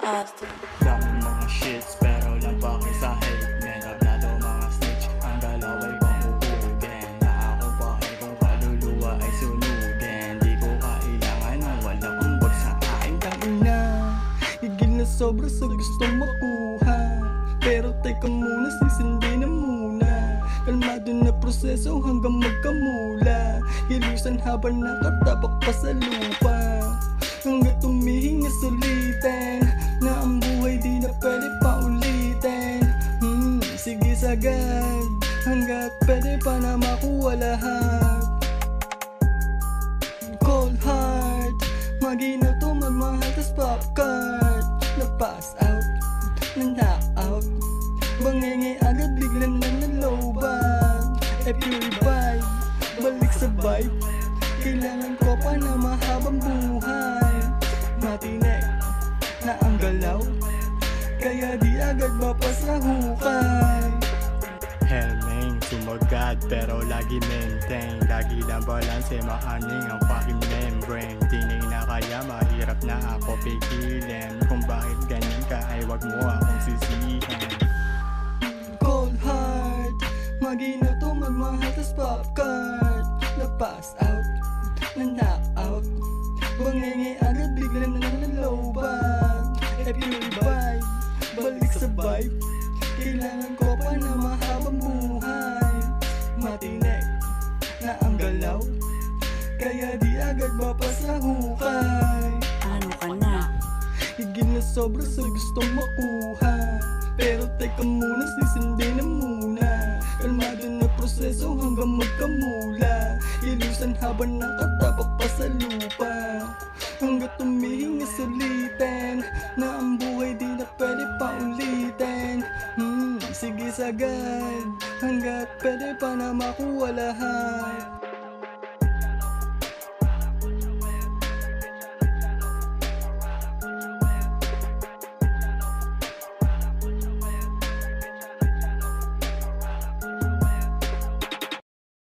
Austin. Daming mga shits pero lang bakit sa hate men. Abnado mga snitch, ang galaw ay panghuhugin. Na ako bakit kung kaluluwa ay sunugin. Di ko kailangan ng walang umbag sa akin. Tangina, higil na sobra sa gustong makuha. Pero teka muna, sisindi na muna. Kalmado na proseso hanggang magkamula. Ilusan habang nakatabak pa sa lupa. Hanggat tumihinga sulitin na ang buhay di na pwede pa ulitin. Sige sagad, hanggat pwede pa na makuha lahat. Cold heart, maginaw to magmahal tas popcard. Na-pass out, na-knock out. Bangenge agad biglang na nalobat. Purify, balik sa vibe. Kailangan ko pa na mahabang buhay. Matinik na ang galaw, kaya di agad mapas na hukay. Helming, sumagad pero lagi maintain. Lagi lang balance, maaning ang fucking membrane. Tinig na kaya mahirap na ako pigilin. Kung bakit ganyan ka ay wag mo akong sisihin. Cold heart, maginaw to magmahal tas popcard. Na-pass out, na-knock out. Bangenge agad biglang na nalalobat. Purify, balik sa vibe. Kailangan ko pa na mahabang buhay. Matinik na ang galaw, kaya di agad mapas na hukay. Ano ka na? Higil na sobra sa gustong makuha. Pero teka muna, sisindi na muna. Kalmado na proseso hanggang magkamula. Ilusan habang nakatabak pa sa lupa. Hanggat tumihinga sulitin na ang buhay di na pwede pa ulitin. Sige sagad, hanggat pwede pa na makuha lahat.